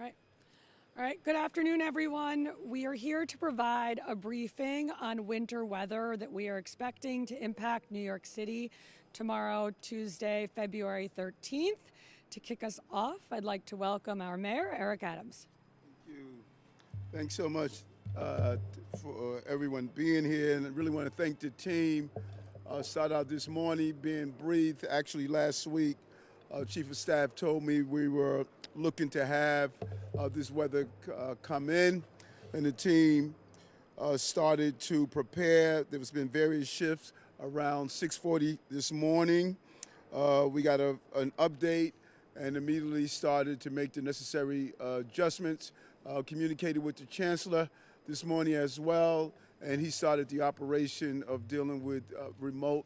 right. All right. Good afternoon, everyone. We are here to provide a briefing on winter weather that we are expecting to impact New York City tomorrow, Tuesday, February 13th. To kick us off, I'd like to welcome our mayor, Eric Adams. Thank you. Thanks so much for everyone being here, and I really want to thank the team. Start out this morning being briefed. Actually, last week, Chief of Staff told me we were looking to have this weather come in, and the team started to prepare. There's been various shifts around 6:40 this morning. We got an update and immediately started to make the necessary adjustments. Communicated with the chancellor this morning as well, and he started the operation of dealing with remote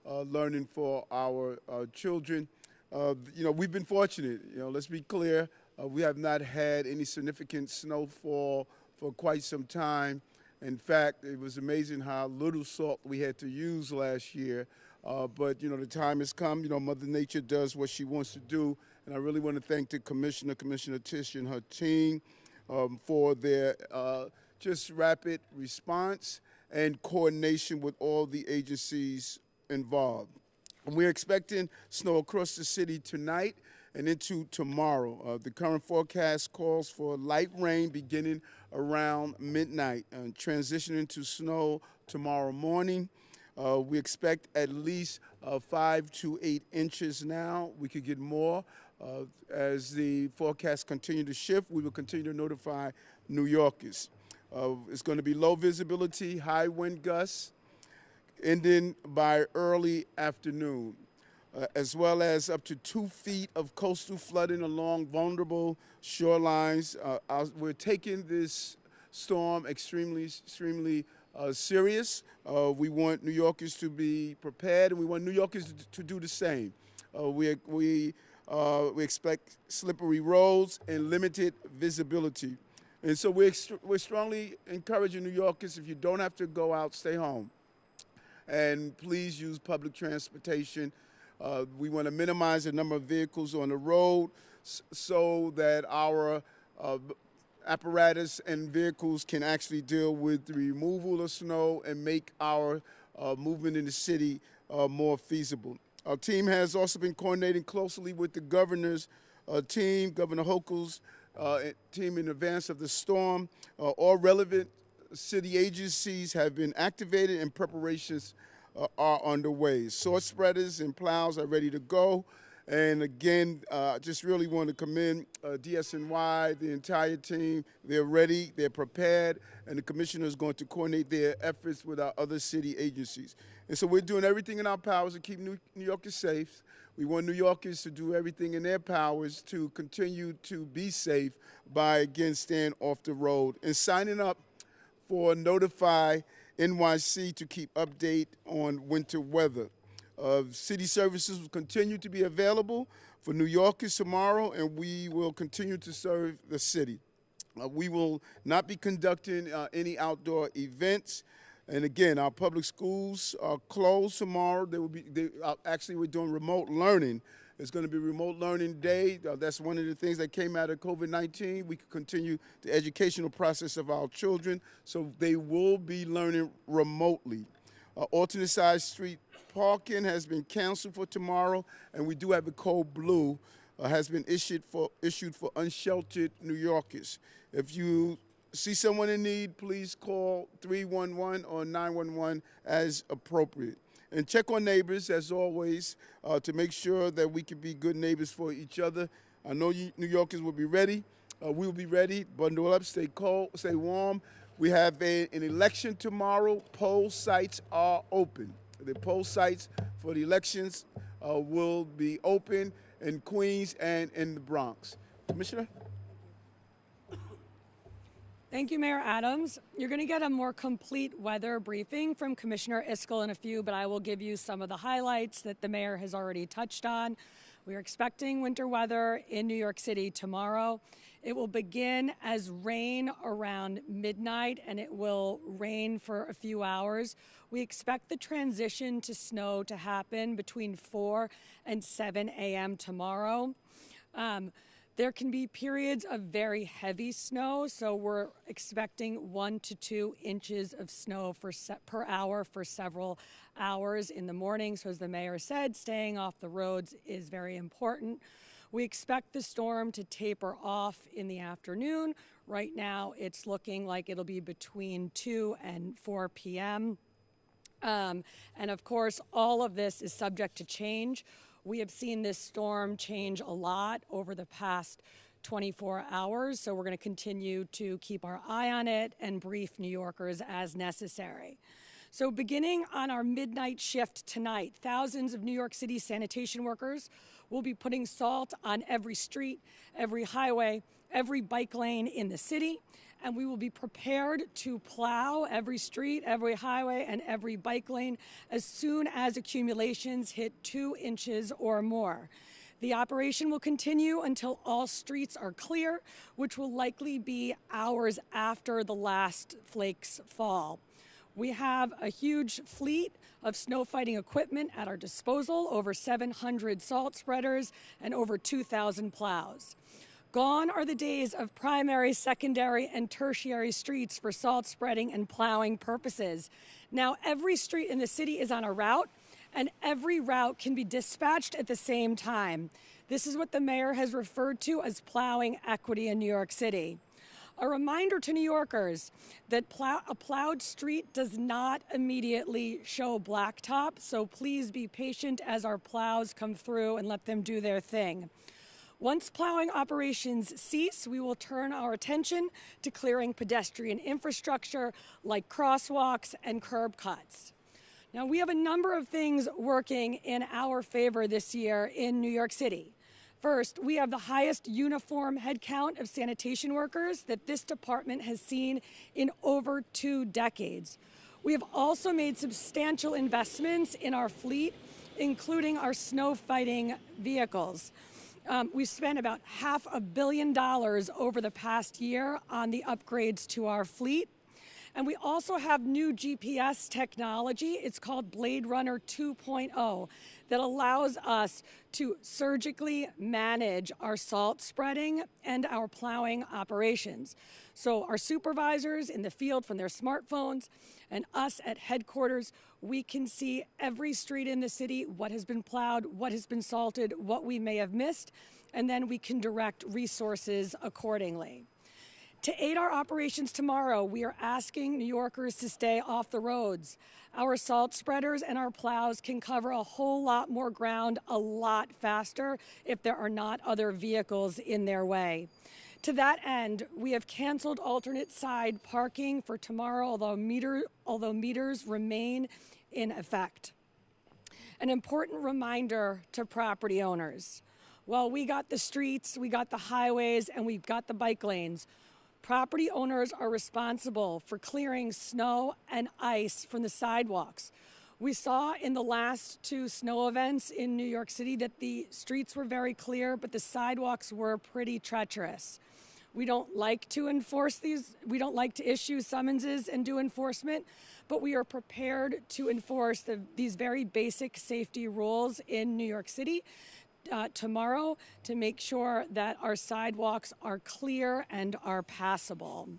learning for our children. We've been fortunate. Let's be clear. We have not had any significant snowfall for quite some time. In fact, it was amazing how little salt we had to use last year. But the time has come. Mother Nature does what she wants to do. And I really want to thank the Commissioner Tish and her team for their just rapid response and coordination with all the agencies involved. We're expecting snow across the city tonight and into tomorrow. The current forecast calls for light rain beginning around midnight and transitioning to snow tomorrow morning. We expect at least 5 to 8 inches now. We could get more. As the forecasts continue to shift, we will continue to notify New Yorkers. It's going to be low visibility, high wind gusts, ending by early afternoon, as well as up to 2 feet of coastal flooding along vulnerable shorelines. We're taking this storm extremely serious. We want New Yorkers to be prepared, and we want New Yorkers to do the same. We expect slippery roads and limited visibility. And so we're strongly encouraging New Yorkers, if you don't have to go out, stay home. And please use public transportation. We want to minimize the number of vehicles on the road so that our apparatus and vehicles can actually deal with the removal of snow and make our movement in the city more feasible. Our team has also been coordinating closely with the governor's team, Governor Hochul's team in advance of the storm. All relevant city agencies have been activated and preparations are underway. Sword spreaders and plows are ready to go. And again, just really want to commend DSNY, the entire team. They're ready, they're prepared, and the commissioner is going to coordinate their efforts with our other city agencies. And so we're doing everything in our powers to keep New Yorkers safe. We want New Yorkers to do everything in their powers to continue to be safe by, again, staying off the road and signing up for Notify NYC to keep update on winter weather. City services will continue to be available for New Yorkers tomorrow, and we will continue to serve the city. We will not be conducting any outdoor events. And again, our public schools are closed tomorrow. Actually, we're doing remote learning. It's going to be remote learning day. That's one of the things that came out of COVID-19. We can continue the educational process of our children, so they will be learning remotely. Alternate side street parking has been canceled for tomorrow, and we do have a code blue has been issued for unsheltered New Yorkers. If you see someone in need, please call 311 or 911 as appropriate. And check on neighbors, as always, to make sure that we can be good neighbors for each other. I know New Yorkers will be ready. We will be ready. Bundle up, stay cold, stay warm. We have an election tomorrow. Poll sites are open. The poll sites for the elections will be open in Queens and in the Bronx. Commissioner? Thank you, Mayor Adams. You're going to get a more complete weather briefing from Commissioner Iskell in a few, but I will give you some of the highlights that the mayor has already touched on. We are expecting winter weather in New York City tomorrow. It will begin as rain around midnight, and it will rain for a few hours. We expect the transition to snow to happen between 4 and 7 a.m. tomorrow. There can be periods of very heavy snow, so we're expecting 1 to 2 inches of snow per hour for several hours in the morning. So as the mayor said, staying off the roads is very important. We expect the storm to taper off in the afternoon. Right now, it's looking like it'll be between 2 and 4 p.m. And of course, all of this is subject to change. We have seen this storm change a lot over the past 24 hours, so we're going to continue to keep our eye on it and brief New Yorkers as necessary. So beginning on our midnight shift tonight, thousands of New York City sanitation workers will be putting salt on every street, every highway, every bike lane in the city, and we will be prepared to plow every street, every highway, and every bike lane as soon as accumulations hit 2 inches or more. The operation will continue until all streets are clear, which will likely be hours after the last flakes fall. We have a huge fleet of snow fighting equipment at our disposal, over 700 salt spreaders and over 2,000 plows. Gone are the days of primary, secondary, and tertiary streets for salt spreading and plowing purposes. Now, every street in the city is on a route, and every route can be dispatched at the same time. This is what the mayor has referred to as plowing equity in New York City. A reminder to New Yorkers that a plowed street does not immediately show blacktop, so please be patient as our plows come through and let them do their thing. Once plowing operations cease, we will turn our attention to clearing pedestrian infrastructure like crosswalks and curb cuts. Now, we have a number of things working in our favor this year in New York City. First, we have the highest uniform headcount of sanitation workers that this department has seen in over 2 decades. We have also made substantial investments in our fleet, including our snow fighting vehicles. We've spent about $500 million over the past year on the upgrades to our fleet. And we also have new GPS technology. It's called Blade Runner 2.0 that allows us to surgically manage our salt spreading and our plowing operations. So our supervisors in the field from their smartphones and us at headquarters, we can see every street in the city, what has been plowed, what has been salted, what we may have missed, and then we can direct resources accordingly. To aid our operations tomorrow, we are asking New Yorkers to stay off the roads. Our salt spreaders and our plows can cover a whole lot more ground a lot faster if there are not other vehicles in their way. To that end, we have canceled alternate side parking for tomorrow, although meters remain in effect. An important reminder to property owners. Well, we got the streets, we got the highways, and we've got the bike lanes. Property owners are responsible for clearing snow and ice from the sidewalks. We saw in the last 2 snow events in New York City that the streets were very clear, but the sidewalks were pretty treacherous. We don't like to enforce these. We don't like to issue summonses and do enforcement, but we are prepared to enforce these very basic safety rules in New York City tomorrow to make sure that our sidewalks are clear and are passable.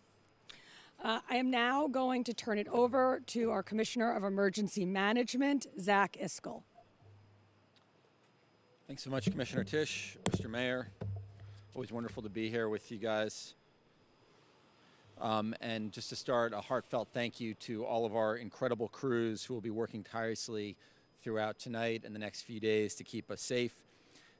I am now going to turn it over to our Commissioner of Emergency Management, Zach Iscol. Thanks so much, Commissioner Tisch, Mr. Mayor. Always wonderful to be here with you guys. And just to start, a heartfelt thank you to all of our incredible crews who will be working tirelessly throughout tonight and the next few days to keep us safe.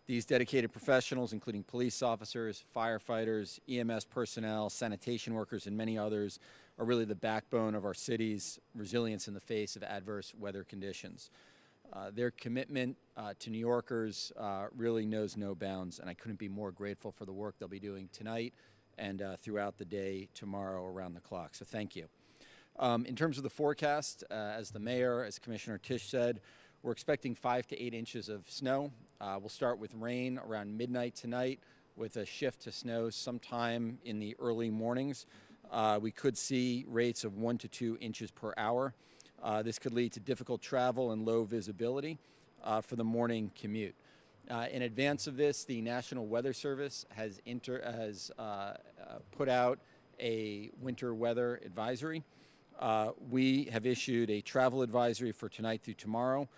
These dedicated professionals, including police officers, firefighters, EMS personnel, sanitation workers, and many others, are really the backbone of our city's resilience in the face of adverse weather conditions. Their commitment to New Yorkers really knows no bounds, and I couldn't be more grateful for the work they'll be doing tonight and throughout the day tomorrow around the clock. So thank you. In terms of the forecast, as the mayor, as Commissioner Tisch said, we're expecting 5 to 8 inches of snow. We'll start with rain around midnight tonight with a shift to snow sometime in the early mornings. We could see rates of 1 to 2 inches per hour. This could lead to difficult travel and low visibility for the morning commute. In advance of this, the National Weather Service has put out a winter weather advisory. We have issued a travel advisory for tonight through tomorrow.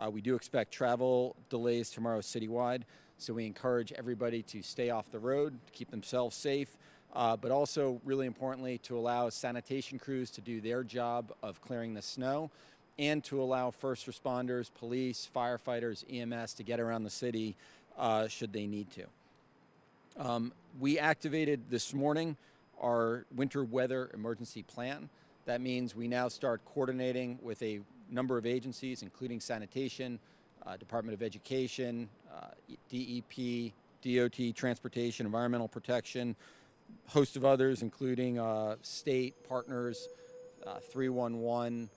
We do expect travel delays tomorrow citywide, so we encourage everybody to stay off the road, to keep themselves safe, but also, really importantly, to allow sanitation crews to do their job of clearing the snow, and to allow first responders, police, firefighters, EMS to get around the city should they need to. We activated this morning our winter weather emergency plan. That means we now start coordinating with a number of agencies, including sanitation, Department of Education, DEP, DOT, Transportation, Environmental Protection, host of others, including state partners, 311,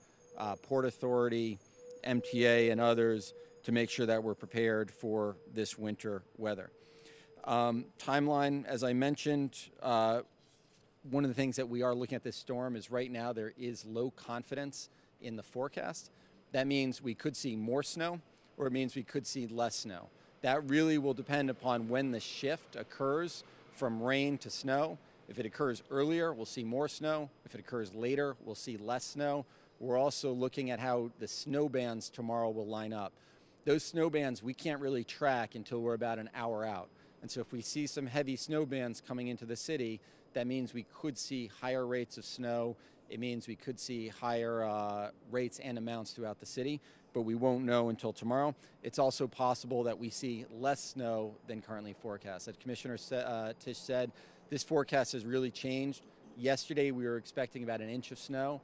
Port Authority, MTA, and others, to make sure that we're prepared for this winter weather. Timeline, as I mentioned, one of the things that we are looking at this storm is right now there is low confidence in the forecast. That means we could see more snow, or it means we could see less snow. That really will depend upon when the shift occurs from rain to snow. If it occurs earlier, we'll see more snow. If it occurs later, we'll see less snow. We're also looking at how the snow bands tomorrow will line up. Those snow bands we can't really track until we're about an hour out. And so if we see some heavy snow bands coming into the city, that means we could see higher rates of snow. It means we could see higher rates and amounts throughout the city, but we won't know until tomorrow. It's also possible that we see less snow than currently forecast. As Commissioner Tisch said, this forecast has really changed. Yesterday we were expecting about 1 inch of snow.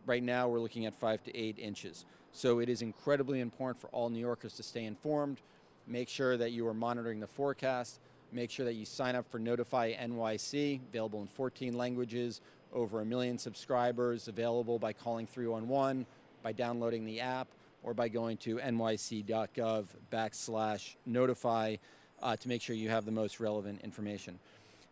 Right now we're looking at 5 to 8 inches. So it is incredibly important for all New Yorkers to stay informed. Make sure that you are monitoring the forecast. Make sure that you sign up for Notify NYC, available in 14 languages, over 1 million subscribers, available by calling 311, by downloading the app, or by going to nyc.gov/notify to make sure you have the most relevant information.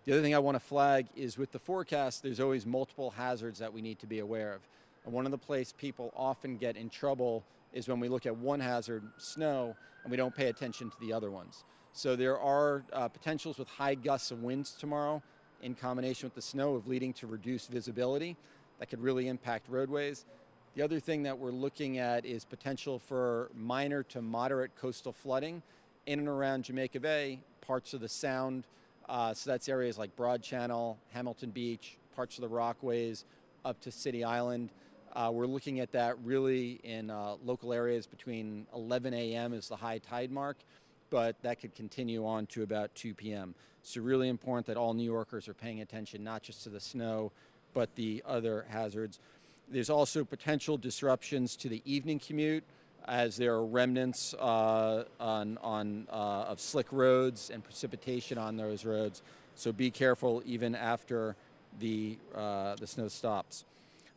The other thing I want to flag is with the forecast, there's always multiple hazards that we need to be aware of. And one of the places people often get in trouble is when we look at one hazard, snow, and we don't pay attention to the other ones. So there are potentials with high gusts of winds tomorrow in combination with the snow of leading to reduced visibility that could really impact roadways. The other thing that we're looking at is potential for minor to moderate coastal flooding in and around Jamaica Bay, parts of the Sound. So that's areas like Broad Channel, Hamilton Beach, parts of the Rockaways, up to City Island. We're looking at that really in local areas between 11 a.m. is the high tide mark, but that could continue on to about 2 p.m. So really important that all New Yorkers are paying attention not just to the snow, but the other hazards. There's also potential disruptions to the evening commute as there are remnants of slick roads and precipitation on those roads. So be careful even after the snow stops.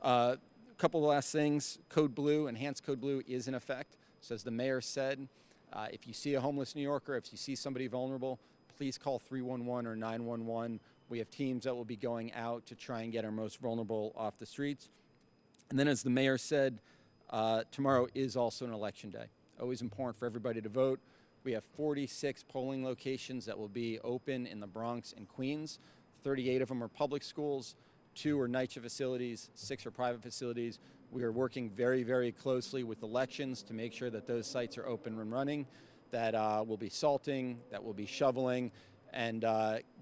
A couple of last things. Code Blue, Enhanced Code Blue is in effect. So as the mayor said, if you see a homeless New Yorker, if you see somebody vulnerable, please call 311 or 911. We have teams that will be going out to try and get our most vulnerable off the streets. And then as the mayor said, tomorrow is also an election day. Always important for everybody to vote. We have 46 polling locations that will be open in the Bronx and Queens. 38 of them are public schools, 2 are NYCHA facilities, 6 are private facilities. We are working very, very closely with elections to make sure that those sites are open and running, that will be salting, that will be shoveling, and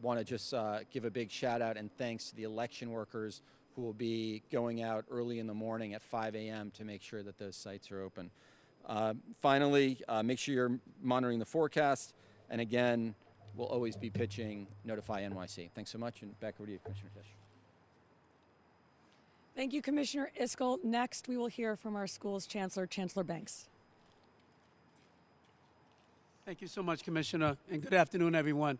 want to just give a big shout out and thanks to the election workers who will be going out early in the morning at 5 a.m. to make sure that those sites are open. Finally, make sure you're monitoring the forecast, and again, we'll always be pitching Notify NYC. Thanks so much, and back over to you, Commissioner Tisch. Thank you, Commissioner Iskell. Next, we will hear from our school's chancellor, Chancellor Banks. Thank you so much, Commissioner, and good afternoon, everyone.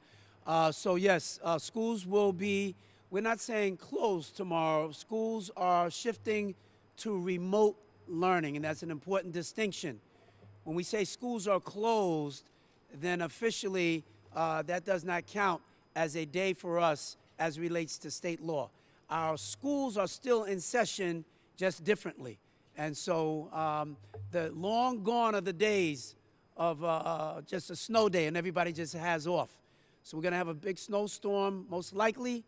Schools will be, we're not saying closed tomorrow. Schools are shifting to remote learning, and that's an important distinction. When we say schools are closed, then officially that does not count as a day for us as relates to state law. Our schools are still in session, just differently. And so the long gone are the days just a snow day and everybody just has off. So we're going to have a big snowstorm, most likely,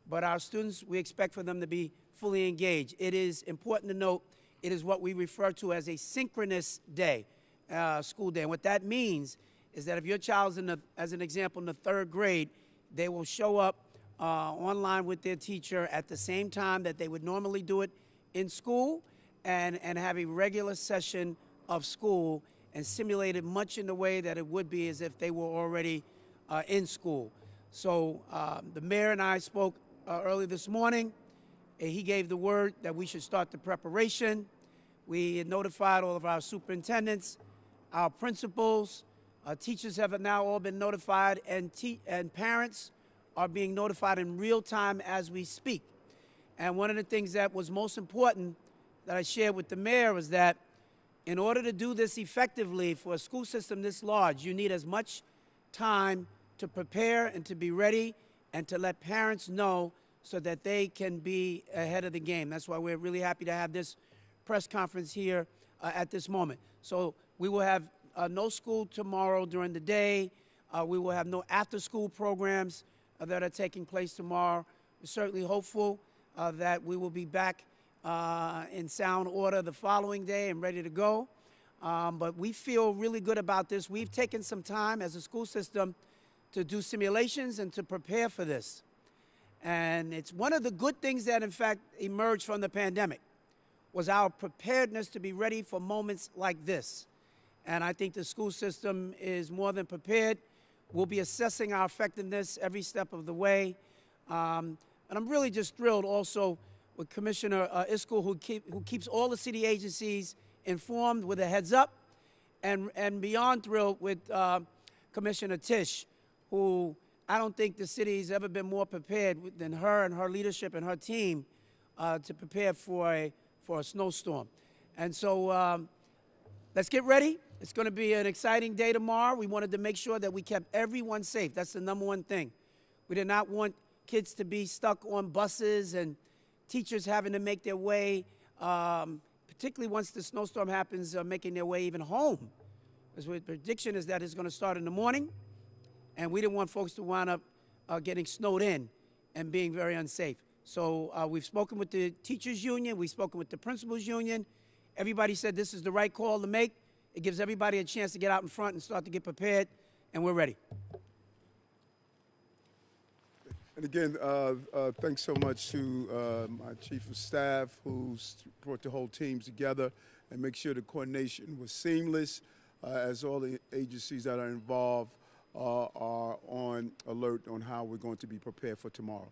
but our students, we expect for them to be fully engaged. It is important to note, it is what we refer to as a synchronous day, school day. And what that means is that if your child's as an example, in the 3rd grade, they will show up online with their teacher at the same time that they would normally do it in school and have a regular session of school and simulate it much in the way that it would be as if they were already in school. So the mayor and I spoke early this morning. He gave the word that we should start the preparation. We had notified all of our superintendents, our principals. Teachers have now all been notified, and parents are being notified in real time as we speak. And one of the things that was most important that I shared with the mayor was that in order to do this effectively for a school system this large, you need as much time to prepare and to be ready and to let parents know so that they can be ahead of the game. That's why we're really happy to have this press conference here at this moment. So we will have no school tomorrow during the day. We will have no after-school programs that are taking place tomorrow. We're certainly hopeful that we will be back in sound order the following day and ready to go. But we feel really good about this. We've taken some time as a school system to do simulations and to prepare for this. And it's one of the good things that, in fact, emerged from the pandemic was our preparedness to be ready for moments like this. And I think the school system is more than prepared. We'll be assessing our effectiveness every step of the way. And I'm really just thrilled also with Commissioner Iscol, who keeps all the city agencies informed with a heads up, and beyond thrilled with Commissioner Tisch, who I don't think the city's ever been more prepared than her and her leadership and her team to prepare for a snowstorm. And so let's get ready. It's going to be an exciting day tomorrow. We wanted to make sure that we kept everyone safe. That's the number one thing. We did not want kids to be stuck on buses and teachers having to make their way, particularly once the snowstorm happens, making their way even home. Because the prediction is that it's going to start in the morning, and we didn't want folks to wind up getting snowed in and being very unsafe. So we've spoken with the teachers union. We've spoken with the principals union. Everybody said this is the right call to make. It gives everybody a chance to get out in front and start to get prepared, and we're ready. And again, thanks so much to my chief of staff who's brought the whole team together and make sure the coordination was seamless as all the agencies that are involved are on alert on how we're going to be prepared for tomorrow.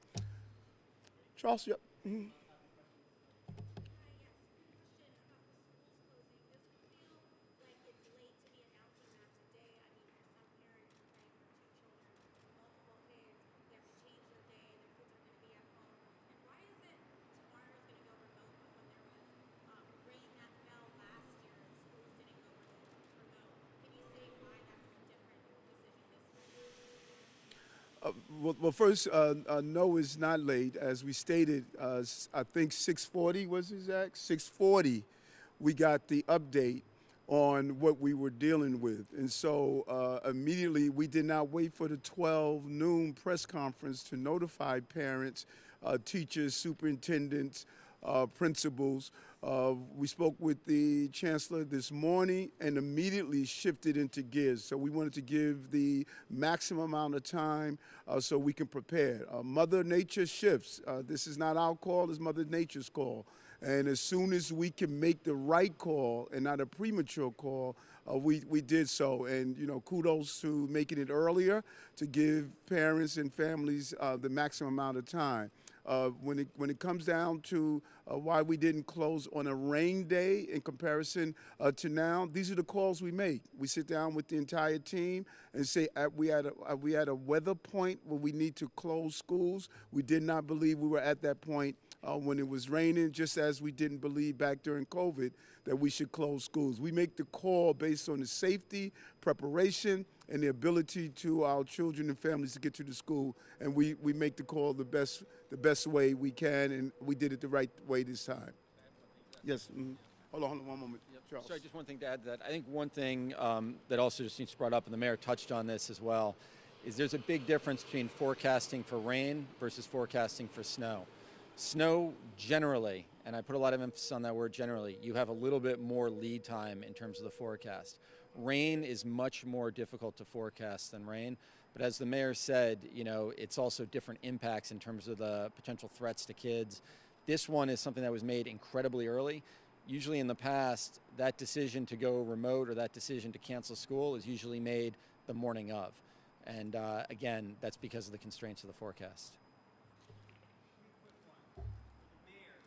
Charles, yep. Mm-hmm. Well, first, no, it's not late. As we stated, I think 6:40 was exact. 6:40, we got the update on what we were dealing with. And so immediately, we did not wait for the 12 noon press conference to notify parents, teachers, superintendents, principals. We spoke with the chancellor this morning and immediately shifted into gears. So we wanted to give the maximum amount of time so we can prepare. Mother Nature shifts. This is not our call, it's Mother Nature's call. And as soon as we can make the right call and not a premature call, we did so. And, you know, kudos to making it earlier to give parents and families the maximum amount of time. When it comes down to why we didn't close on a rain day in comparison to now, these are the calls we make. We sit down with the entire team and say, we at a weather point where we need to close schools. We did not believe we were at that point when it was raining, just as we didn't believe back during COVID that we should close schools. We make the call based on the safety, preparation, and the ability to our children and families to get to the school, and we make the call the best way we can, and we did it the right way this time. Yes. Mm-hmm. Hold on one moment. Yep. Charles. Sorry, just one thing to add to that. I think one thing that also just needs to be brought up, and the mayor touched on this as well, is there's a big difference between forecasting for rain versus forecasting for snow. Snow generally, and I put a lot of emphasis on that word generally, you have a little bit more lead time in terms of the forecast. Rain is much more difficult to forecast than rain, but as the mayor said, you know, it's also different impacts in terms of the potential threats to kids. This one is something that was made incredibly early. Usually in the past, that decision to go remote or that decision to cancel school is usually made the morning of. And again, that's because of the constraints of the forecast. Mayor,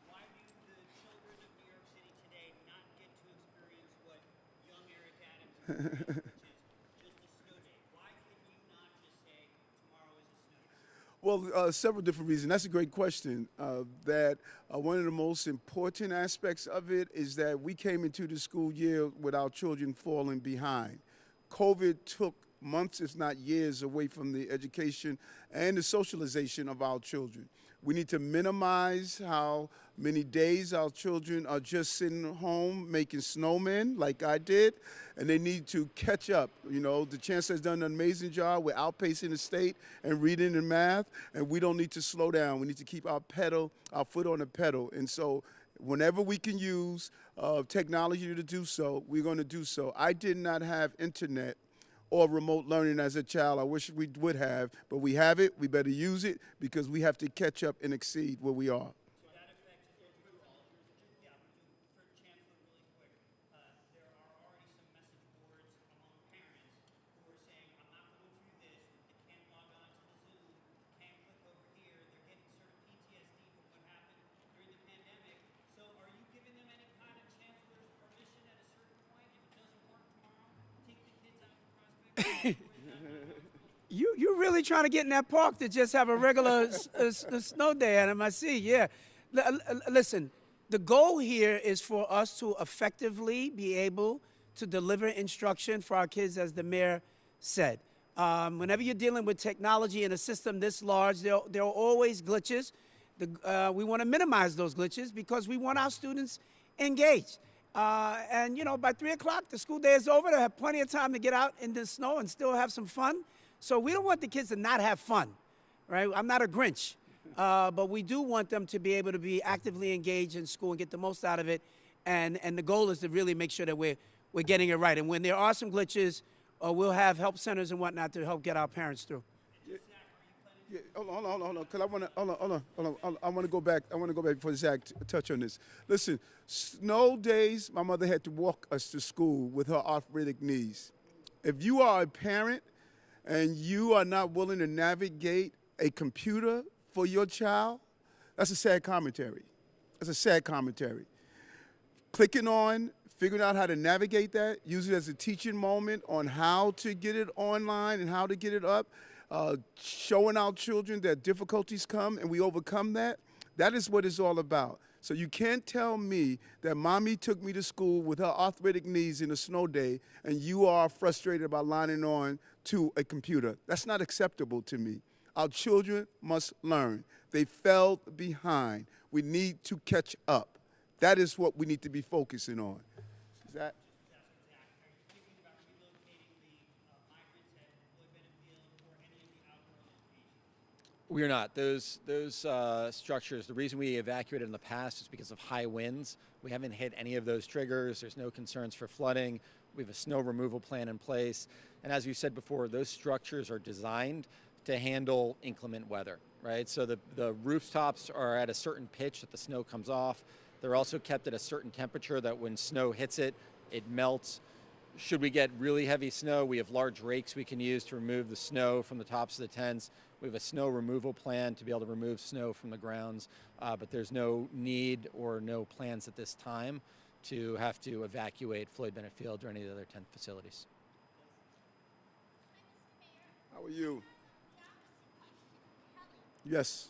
why do the children of New York City today not get to experience what young Eric Adams experienced, which is just a snow day? Why can you not just say tomorrow is a snow day? Well, several different reasons. That's a great question. One of the most important aspects of it is that we came into the school year with our children falling behind. COVID took months, if not years, away from the education and the socialization of our children. We need to minimize how many days our children are just sitting home making snowmen like I did, and they need to catch up. You know, the chancellor has done an amazing job. We're outpacing the state in reading and math, and we don't need to slow down. We need to keep our foot on the pedal. And so whenever we can use technology to do so, we're going to do so. I did not have internet or remote learning as a child. I wish we would have, but we have it. We better use it because we have to catch up and exceed where we are. So that affects you all. Yeah, for Chancellor, really quick. There are already some message boards among parents who are saying, I'm not going through this. They can't log on to the Zoom, can't click over here. They're getting sort of PTSD from what happened during the pandemic. So are you giving them any kind of chancellor's permission at a certain point? If it doesn't work tomorrow, take the kids out to Prospect. You're really trying to get in that park to just have a regular snow day at MIC, yeah. Listen, the goal here is for us to effectively be able to deliver instruction for our kids, as the mayor said. Whenever you're dealing with technology in a system this large, there are always glitches. We want to minimize those glitches because we want our students engaged. And, you know, by 3 o'clock, the school day is over. They'll have plenty of time to get out in the snow and still have some fun. So we don't want the kids to not have fun, right? I'm not a Grinch. But we do want them to be able to be actively engaged in school and get the most out of it. And the goal is to really make sure that we're getting it right. And when there are some glitches, we'll have help centers and whatnot to help get our parents through. Yeah, hold on. Because I want to go back. I want to go back before Zach touch on this. Listen, snow days, my mother had to walk us to school with her arthritic knees. If you are a parent and you are not willing to navigate a computer for your child, that's a sad commentary. That's a sad commentary. Clicking on, figuring out how to navigate that, use it as a teaching moment on how to get it online and how to get it up, showing our children that difficulties come and we overcome that. That is what it's all about. So you can't tell me that mommy took me to school with her arthritic knees in a snow day and you are frustrated about lining on to a computer. That's not acceptable to me. Our children must learn. They fell behind. We need to catch up. That is what we need to be focusing on. Is that? We are not. Those structures, the reason we evacuated in the past is because of high winds. We haven't hit any of those triggers. There's no concerns for flooding. We have a snow removal plan in place. And as we said before, those structures are designed to handle inclement weather, right? So the rooftops are at a certain pitch that the snow comes off. They're also kept at a certain temperature that when snow hits it, it melts. Should we get really heavy snow, we have large rakes we can use to remove the snow from the tops of the tents. We have a snow removal plan to be able to remove snow from the grounds, but there's no need or no plans at this time to have to evacuate Floyd Bennett Field or any of the other tent facilities. How are you? Yes.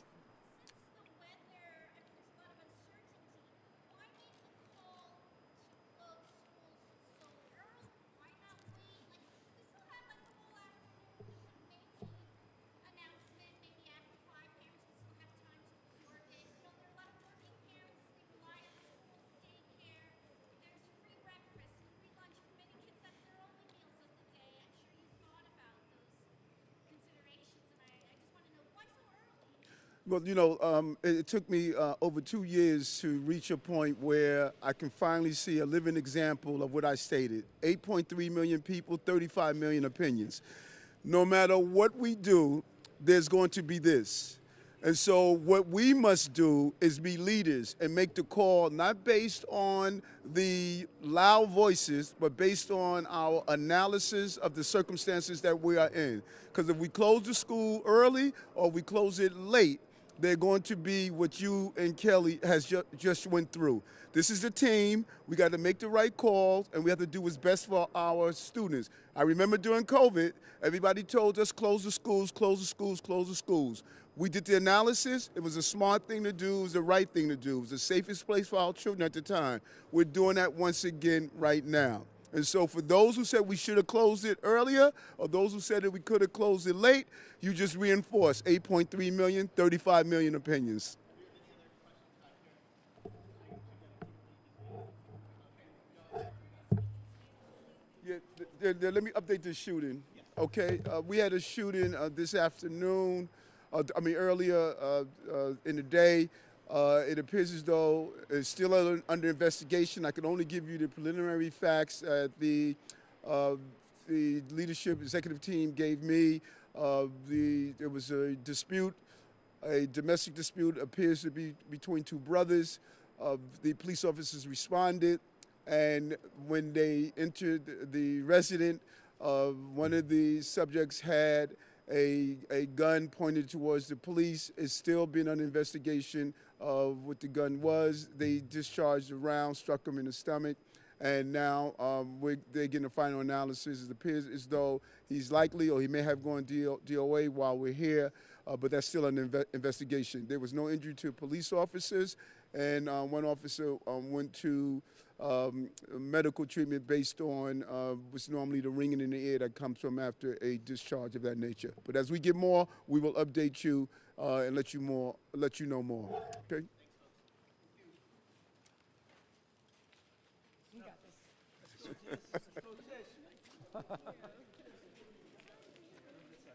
Well, it took me over 2 years to reach a point where I can finally see a living example of what I stated. 8.3 million people, 35 million opinions. No matter what we do, there's going to be this. And so what we must do is be leaders and make the call not based on the loud voices, but based on our analysis of the circumstances that we are in. Because if we close the school early or we close it late, they're going to be what you and Kelly has just went through. This is the team. We got to make the right calls, and we have to do what's best for our students. I remember during COVID, everybody told us close the schools, close the schools, close the schools. We did the analysis. It was a smart thing to do. It was the right thing to do. It was the safest place for our children at the time. We're doing that once again right now. And so for those who said we should have closed it earlier, or those who said that we could have closed it late, you just reinforced 8.3 million, 35 million opinions. Yeah, let me update the shooting. Okay, we had a shooting this afternoon, earlier in the day. It appears as though it's still under investigation. I can only give you the preliminary facts that the leadership executive team gave me. There was a dispute, a domestic dispute appears to be between two brothers. The police officers responded, and when they entered the residence, one of the subjects had a gun pointed towards the police. It's still been under investigation of what the gun was. They discharged a round, struck him in the stomach, and now they're getting a final analysis. It appears as though he's likely, or he may have gone DOA while we're here, but that's still an investigation. There was no injury to police officers, and one officer went to medical treatment based on what's normally the ringing in the ear that comes from after a discharge of that nature. But as we get more, we will update you and let you know more. Okay. You got this.